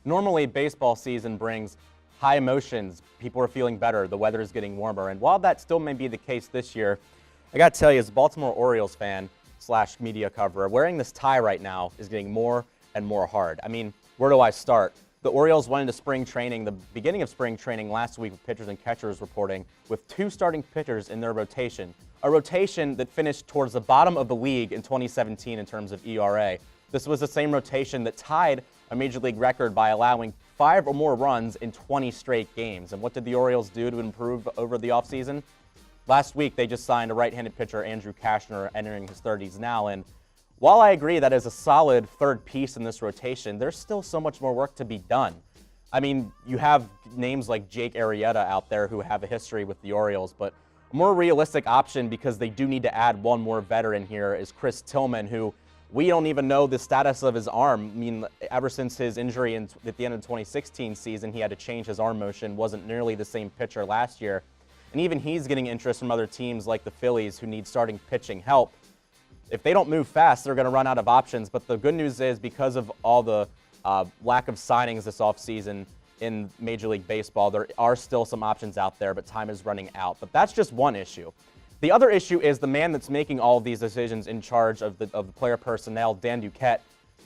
Normally, baseball season brings high emotions. People are feeling better. The weather is getting warmer. And while that still may be the case this year, I got to tell you, as a Baltimore Orioles fan / media coverer, wearing this tie right now is getting more and more hard. I mean, where do I start? The Orioles went into spring training, the beginning of spring training last week with pitchers and catchers reporting, with 2 starting pitchers in their rotation. A rotation that finished towards the bottom of the league in 2017 in terms of ERA. This was the same rotation that tied a Major League record by allowing 5 or more runs in 20 straight games. And what did the Orioles do to improve over the offseason? Last week, they just signed a right-handed pitcher, Andrew Kashner, entering his 30s now. And while I agree that is a solid third piece in this rotation, there's still so much more work to be done. I mean, you have names like Jake Arrieta out there who have a history with the Orioles, but a more realistic option, because they do need to add one more veteran here, is Chris Tillman, who we don't even know the status of his arm. I mean, ever since his injury at the end of the 2016 season, he had to change his arm motion, wasn't nearly the same pitcher last year. And even he's getting interest from other teams like the Phillies, who need starting pitching help. If they don't move fast, they're going to run out of options. But the good news is, because of all the lack of signings this offseason in Major League Baseball, there are still some options out there, but time is running out. But that's just one issue. The other issue is the man that's making all of these decisions in charge of the player personnel, Dan Duquette.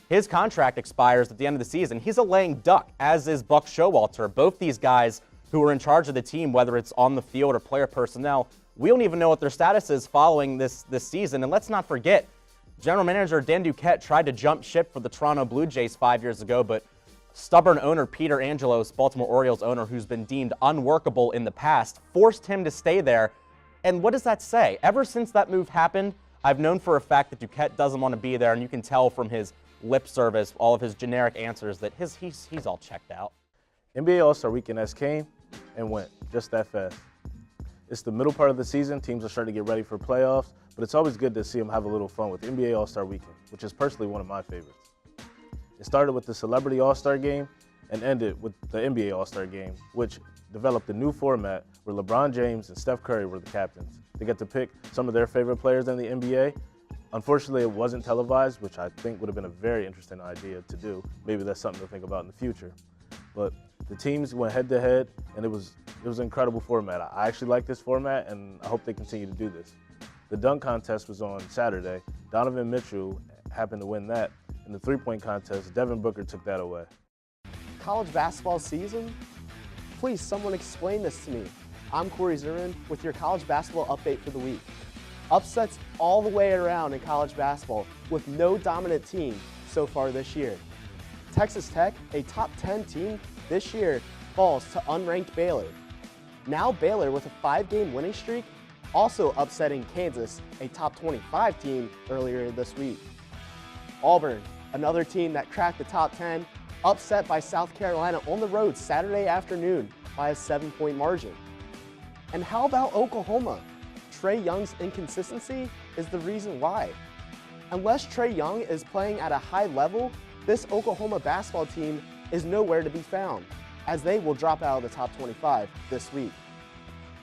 His contract expires at the end of the season. He's a lame duck, as is Buck Showalter. Both these guys who are in charge of the team, whether it's on the field or player personnel, we don't even know what their status is following this season. And let's not forget, General Manager Dan Duquette tried to jump ship for the Toronto Blue Jays 5 years ago, but stubborn owner Peter Angelos, Baltimore Orioles owner, who's been deemed unworkable in the past, forced him to stay there. And what does that say? Ever since that move happened, I've known for a fact that Duquette doesn't want to be there, and you can tell from his lip service, all of his generic answers, that he's all checked out. NBA All-Star Weekend has came and went just that fast. It's the middle part of the season. Teams are starting to get ready for playoffs, but it's always good to see them have a little fun with NBA All-Star Weekend, which is personally one of my favorites. It started with the Celebrity All-Star Game and ended with the NBA All-Star Game, which developed a new format where LeBron James and Steph Curry were the captains. They get to pick some of their favorite players in the NBA. Unfortunately, it wasn't televised, which I think would have been a very interesting idea to do. Maybe that's something to think about in the future. But the teams went head-to-head, and it was an incredible format. I actually like this format, and I hope they continue to do this. The dunk contest was on Saturday. Donovan Mitchell happened to win that. In the three-point contest, Devin Booker took that away. College basketball season? Please, someone explain this to me. I'm Corey Zurin with your college basketball update for the week. Upsets all the way around in college basketball, with no dominant team so far this year. Texas Tech, a top 10 team this year, falls to unranked Baylor. Now Baylor, with a 5-game winning streak, also upsetting Kansas, a top 25 team, earlier this week. Auburn, another team that cracked the top 10, upset by South Carolina on the road Saturday afternoon by a 7-point margin. And how about Oklahoma? Trae Young's inconsistency is the reason why. Unless Trae Young is playing at a high level, this Oklahoma basketball team is nowhere to be found, as they will drop out of the top 25 this week.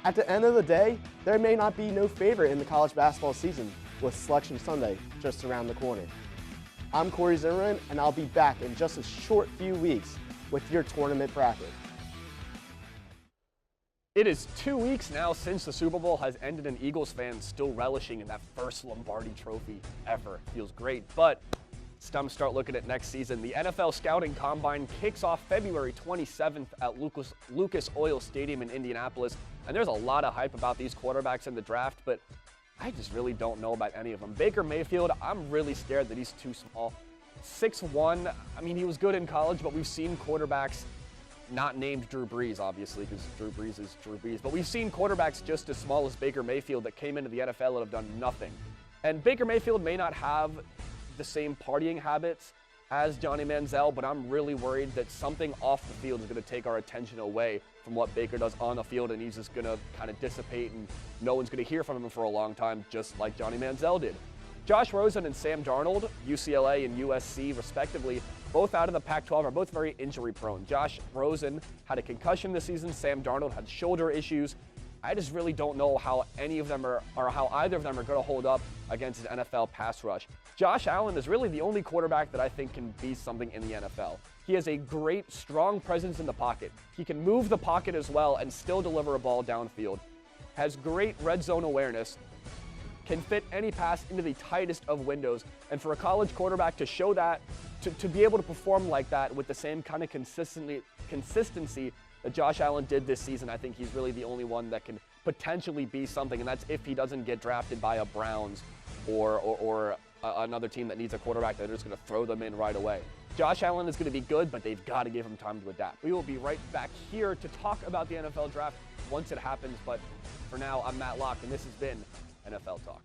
At the end of the day, there may not be no favorite in the college basketball season, with Selection Sunday just around the corner. I'm Corey Zimmerman, and I'll be back in just a short few weeks with your tournament bracket. It is 2 weeks now since the Super Bowl has ended, and Eagles fans still relishing in that first Lombardi trophy ever. Feels great, but it's time to start looking at next season. The NFL Scouting Combine kicks off February 27th at Lucas Oil Stadium in Indianapolis, and there's a lot of hype about these quarterbacks in the draft, but I just really don't know about any of them. Baker Mayfield, I'm really scared that he's too small. 6'1", I mean, he was good in college, but we've seen quarterbacks not named Drew Brees, obviously, because Drew Brees is Drew Brees, but we've seen quarterbacks just as small as Baker Mayfield that came into the NFL and have done nothing. And Baker Mayfield may not have the same partying habits as Johnny Manziel, but I'm really worried that something off the field is going to take our attention away from what Baker does on the field, and he's just going to kind of dissipate, and no one's going to hear from him for a long time, just like Johnny Manziel did. Josh Rosen and Sam Darnold, UCLA and USC respectively, both out of the Pac-12, are both very injury prone. Josh Rosen had a concussion this season. Sam Darnold had shoulder issues. I just really don't know how any of them are, or how either of them are going to hold up against an NFL pass rush. Josh Allen is really the only quarterback that I think can be something in the NFL. He has a great, strong presence in the pocket. He can move the pocket as well and still deliver a ball downfield. Has great red zone awareness. Can fit any pass into the tightest of windows. And for a college quarterback to show that, to be able to perform like that with the same kind of consistency that Josh Allen did this season, I think he's really the only one that can potentially be something, and that's if he doesn't get drafted by a Browns or another team that needs a quarterback that are just going to throw them in right away. Josh Allen is going to be good, but they've got to give him time to adapt. We will be right back here to talk about the NFL draft once it happens, but for now, I'm Matt Locke, and this has been NFL Talk.